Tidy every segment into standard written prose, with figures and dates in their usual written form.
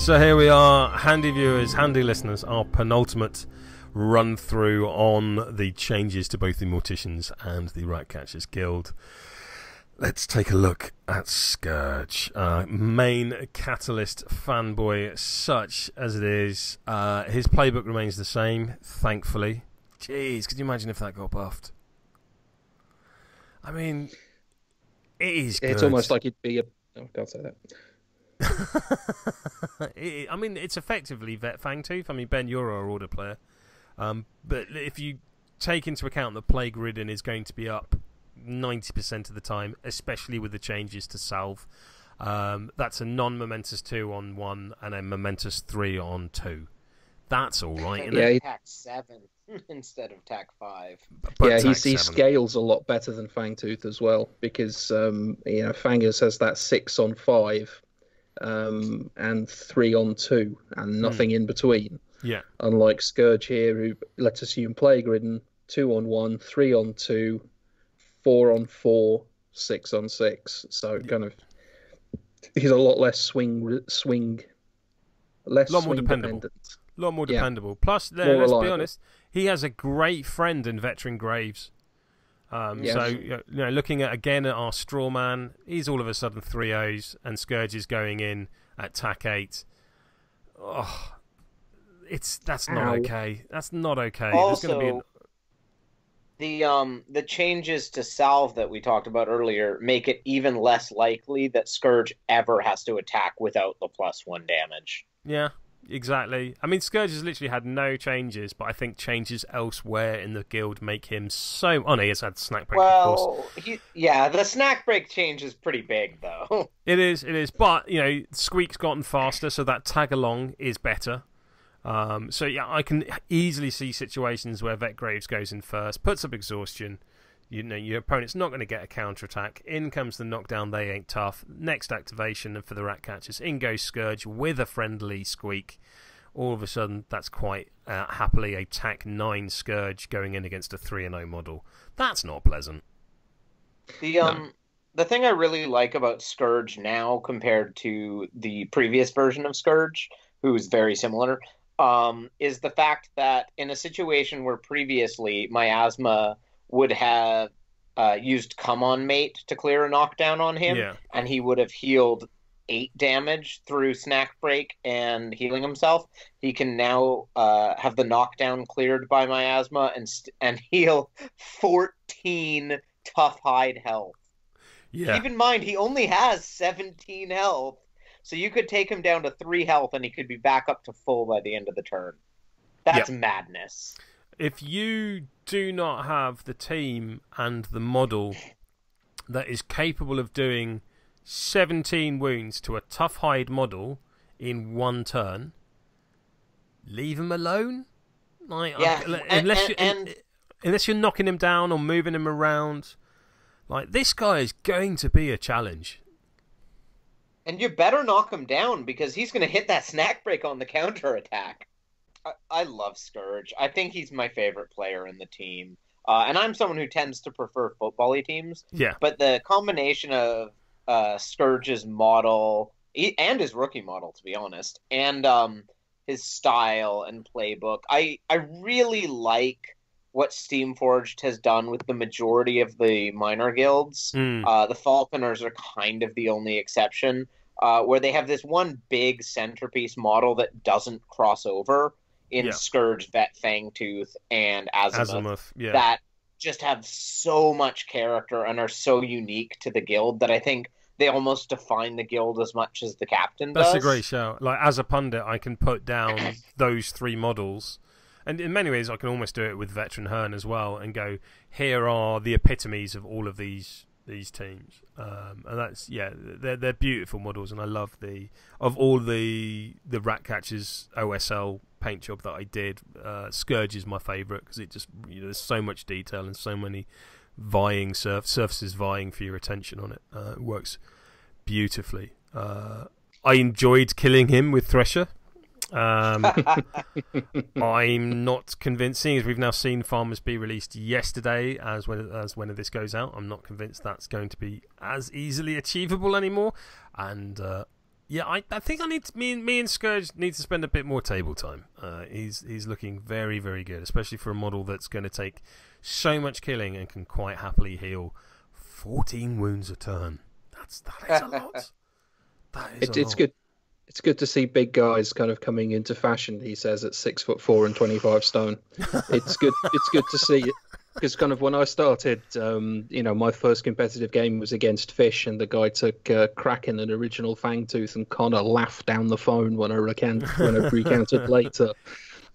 So here we are, handy viewers, handy listeners, our penultimate run through on the changes to both the Morticians and the Ratcatchers Guild. Let's take a look at Scourge. Main Catalyst fanboy, such as it is. His playbook remains the same, thankfully. Jeez, could you imagine if that got buffed? I mean, it is good. It's almost like it'd be a... Oh, can't say that. I mean, it's effectively Vet Fangtooth. I mean, Ben, you're our order player. But if you take into account that Plague Ridden is going to be up 90% of the time, especially with the changes to Salve, that's a non-momentous 2 on 1 and a momentous 3 on 2. That's all right, isn't it? Tack 7 instead of Tack 5. But yeah, Tack he 7. scales a lot better than Fangtooth as well, because Fangers has that 6 on 5 and 3 on 2 and nothing in between. Yeah. Unlike Scourge here, who, let's assume, Plague Ridden, 2 on 1, 3 on 2, 4 on 4, 6 on 6. So kind of, he's a lot less swing, less a lot more swing dependable. dependent. A lot more Yeah. dependable. Plus, More let's reliable. be honest, he has a great friend in Veteran Graves. Yes. So, looking at our straw man, he's all of a sudden 3-0s, and Scourge is going in at Tack 8. Oh, that's not okay. That's not okay. Also, There's going to be the changes to Salve that we talked about earlier make it even less likely that Scourge ever has to attack without the +1 damage. Yeah, exactly. I mean, Scourge has literally had no changes, but I think changes elsewhere in the guild make him so... Oh, no, he has had Snack Break, of course. The Snack Break change is pretty big, though. It is. But, Squeak's gotten faster, so that tag-along is better. I can easily see situations where Vet Graves goes in first, puts up exhaustion. Your opponent's not going to get a counterattack. In comes the knockdown, they ain't tough. Next activation for the Ratcatchers. In goes Scourge with a friendly Squeak. All of a sudden, that's quite happily a Tack 9 Scourge going in against a 3-0 model. That's not pleasant. The thing I really like about Scourge now compared to the previous version of Scourge, who is very similar, is the fact that in a situation where previously Miasma would have used Come On Mate to clear a knockdown on him, and he would have healed 8 damage through Snack Break and healing himself, he can now have the knockdown cleared by Miasma and heal 14 Tough Hide health. Yeah. Keep in mind, he only has 17 health. So you could take him down to 3 health and he could be back up to full by the end of the turn. That's madness. If you do not have the team and the model that is capable of doing 17 wounds to a Tough Hide model in 1 turn, leave him alone. Unless you're knocking him down or moving him around. This guy is going to be a challenge. And you better knock him down because he's going to hit that Snack Break on the counterattack. I love Scourge. I think he's my favorite player in the team. And I'm someone who tends to prefer football-y teams. Yeah. But the combination of Scourge's model, and his rookie model, to be honest, and his style and playbook, I really like what Steamforged has done with the majority of the minor guilds. The Falconers are kind of the only exception, where they have this one big centerpiece model that doesn't cross over in Scourge, Vet Fangtooth, and Azimuth that just have so much character and are so unique to the guild that I think they almost define the guild as much as the captain does. That's a great shout. As a pundit, I can put down those 3 models. And in many ways, I can almost do it with Veteran Hearn as well and go, here are the epitomes of all of these teams. And that's, they're beautiful models. And I love of all the Ratcatchers OSL paint job that I did, Scourge is my favourite because it just, there's so much detail and so many vying surfaces vying for your attention on it. It works beautifully. I enjoyed killing him with Thresher. I'm not convinced, seeing as we've now seen Farmers be released yesterday as when this goes out, I'm not convinced that's going to be as easily achievable anymore, and Yeah, I think me and Scourge need to spend a bit more table time. He's looking very, very good, especially for a model that's going to take so much killing and can quite happily heal 14 wounds a turn. That is a lot. It's good. It's good to see big guys kind of coming into fashion. He says at 6'4" and 25 stone. It's good. It's good to see it because kind of when I started, my first competitive game was against Fish, and the guy took Kraken, an original Fangtooth, and Connor laughed down the phone when I recounted later.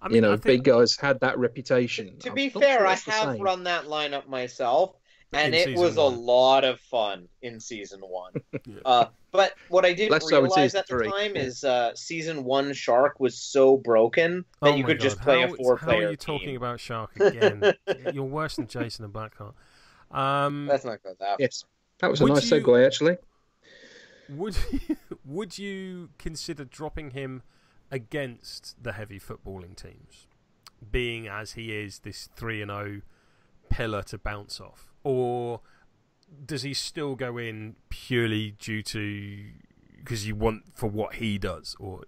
I mean, big guys had that reputation. To be fair, I have run that lineup myself. And it was a lot of fun in Season 1. Yeah. But what I didn't realize at the time is Season 1 Shark was so broken that you could just play a 4-player team. How are you talking about Shark again? You're worse than Jason and Blackheart. That's not good. Yes, that was a nice segue, actually. Would you consider dropping him against the heavy footballing teams, being as he is this 3-0 pillar to bounce off? Or does he still go in purely due to because you want for what he does? Or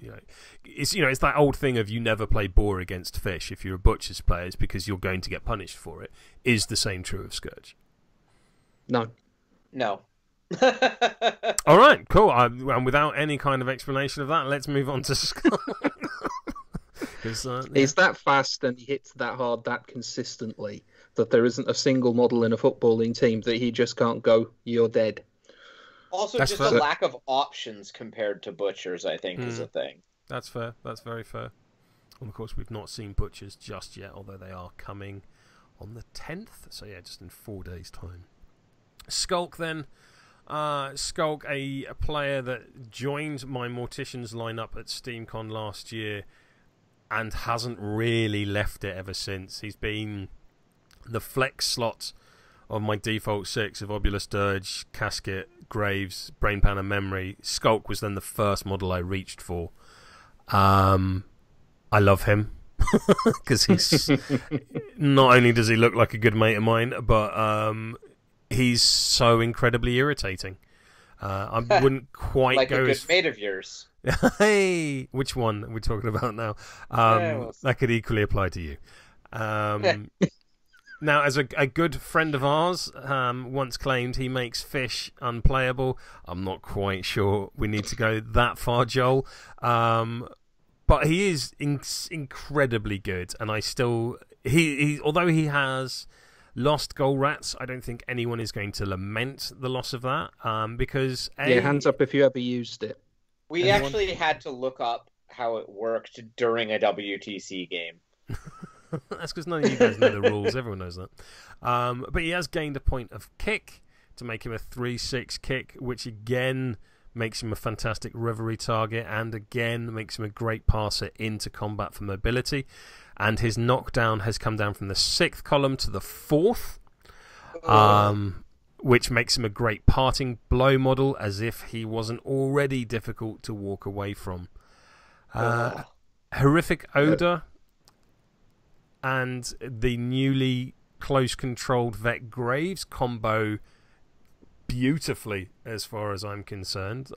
it's that old thing of you never play boar against Fish if you're a Butcher's player, it's because you're going to get punished for it. Is the same true of Scourge? No. All right, cool. And without any kind of explanation of that, let's move on to Skulk. He's that fast and he hits that hard that consistently that there isn't a single model in a footballing team that he just can't go, you're dead. Also, that's just fair. A lack of options compared to Butchers, I think, is a thing. That's fair. That's very fair. And of course, we've not seen Butchers just yet, although they are coming on the 10th. So yeah, just in 4 days' time. Skulk then. Skulk, a player that joined my Morticians lineup at SteamCon last year and hasn't really left it ever since. He's been the flex slot of my default 6 of Obulus Dirge, Casket, Graves, Brainpan and Memory. Skulk was then the first model I reached for. I love him because he's not only does he look like a good mate of mine, but he's so incredibly irritating. I wouldn't quite like go a good mate of yours. Hey, which one are we talking about now? That could equally apply to you. Now, as a good friend of ours once claimed, he makes Fish unplayable. I'm not quite sure we need to go that far, Joel. But he is incredibly good, and I still although he has lost goal rats, I don't think anyone is going to lament the loss of that because hands up if you ever used it. We actually had to look up how it worked during a WTC game. That's because none of you guys know the rules. Everyone knows that. But he has gained a point of kick to make him a 3-6 kick, which again makes him a fantastic reverie target and again makes him a great passer into combat for mobility. And his knockdown has come down from the 6th column to the 4th, which makes him a great parting blow model, as if he wasn't already difficult to walk away from. Horrific Odor and the newly close-controlled Vet Graves combo beautifully, as far as I'm concerned.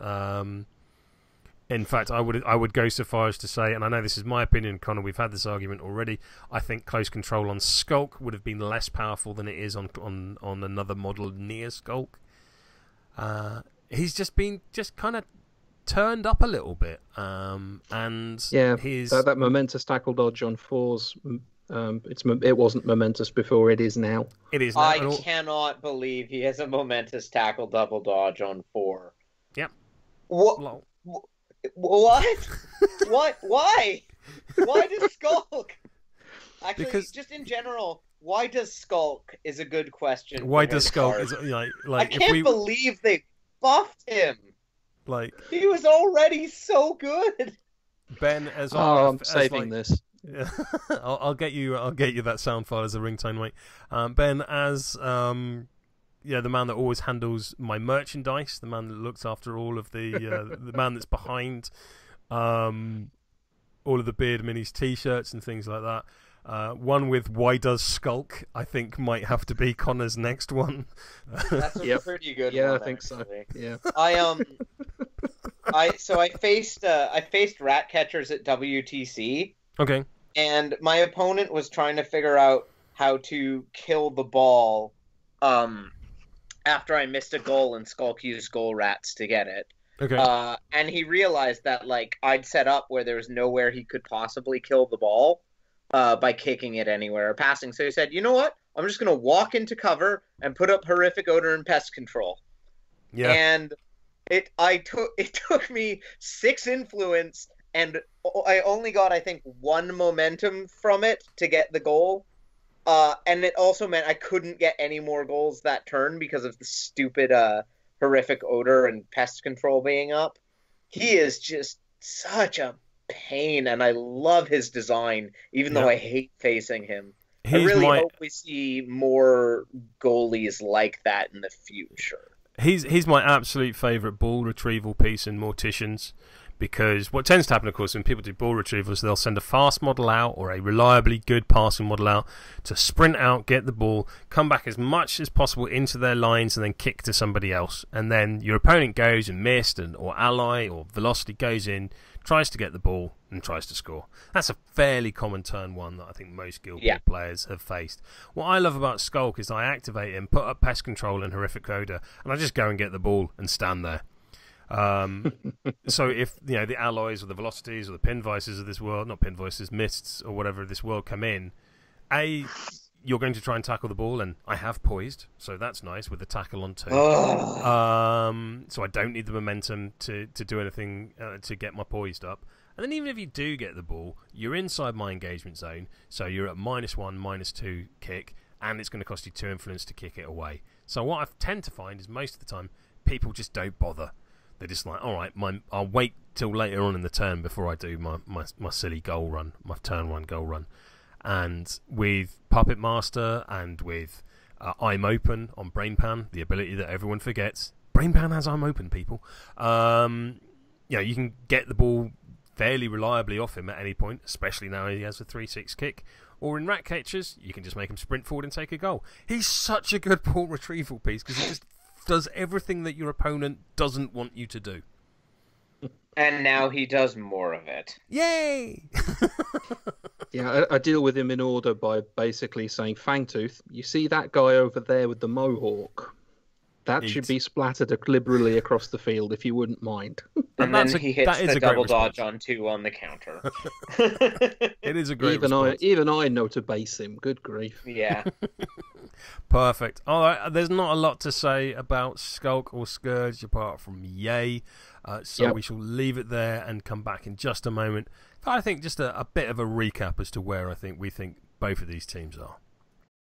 In fact, I would go so far as to say, and I know this is my opinion, Connor, we've had this argument already, I think close control on Skulk would have been less powerful than it is on another model near Skulk. He's just been kind of turned up a little bit. And that momentous tackle dodge on 4s, it wasn't momentous before, it is now. It is now. I cannot believe he has a momentous tackle double dodge on 4. Yep. What? What? What? Why? Why does Skulk? Actually, because just in general, why does Skulk is a good question. Why does Skulk? I can't believe they buffed him. Like he was already so good. Ben, I'm saving this. Yeah. I'll get you that sound file as a ringtone, mate. Ben, as the man that always handles my merchandise, the man that looks after all of the the man that's behind all of the Beard Minis t-shirts and things like that. One with "Why does Skulk?" I think might have to be Connor's next one. That's a pretty good one. I think actually. so. Yeah. I faced Ratcatchers at WTC, Okay. and my opponent was trying to figure out how to kill the ball after I missed a goal and Skulk used goal rats to get it. Okay. And he realized that like I'd set up where there was nowhere he could possibly kill the ball by kicking it anywhere or passing. So he said, "You know what? I'm just gonna walk into cover and put up horrific odor and pest control." Yeah. And it took me 6 influence, and I only got, I think, 1 momentum from it to get the goal. And it also meant I couldn't get any more goals that turn because of the stupid horrific odor and pest control being up. He is just such a pain, and I love his design, even though I hate facing him. I really hope we see more goalies like that in the future. He's my absolute favourite ball retrieval piece in Morticians, because what tends to happen, of course, when people do ball retrievals, they'll send a fast model out or a reliably good passing model out to sprint out, get the ball, come back as much as possible into their lines, and then kick to somebody else. And then your opponent goes and missed, or ally or velocity goes in, tries to get the ball, and tries to score. That's a fairly common turn one that I think most Guild Ball players have faced. What I love about Skulk is I activate him, put up pest control and horrific odor, and I just go and get the ball and stand there. So if the alloys or the velocities or the pin vices of this world, not pin vices, mists or whatever of this world come in, you're going to try and tackle the ball, and I have poised, so that's nice with the tackle on 2. So I don't need the momentum to do anything to get my poised up. And then even if you do get the ball, you're inside my engagement zone, so you're at -1, -2 kick, and it's going to cost you 2 influence to kick it away. So what I tend to find is most of the time people just don't bother. They're just like, all right, I'll wait till later on in the turn before I do my silly goal run, my turn 1 goal run. And with Puppet Master and with I'm Open on Brainpan, the ability that everyone forgets, Brainpan has I'm Open, people. You can get the ball fairly reliably off him at any point, especially now he has a 3-6 kick. Or in Ratcatchers, you can just make him sprint forward and take a goal. He's such a good ball retrieval piece because he just does everything that your opponent doesn't want you to do. And now he does more of it. Yay! Yeah, I deal with him in order by basically saying, Fangtooth, you see that guy over there with the mohawk? That should be splattered liberally across the field, if you wouldn't mind. And then he hits the double dodge on 2 on the counter. It is a great response. Even I know to base him. Good grief. Yeah. Perfect. All right, there's not a lot to say about Skulk or Scourge apart from yay. So we shall leave it there and come back in just a moment. But I think just a bit of a recap as to where we think both of these teams are.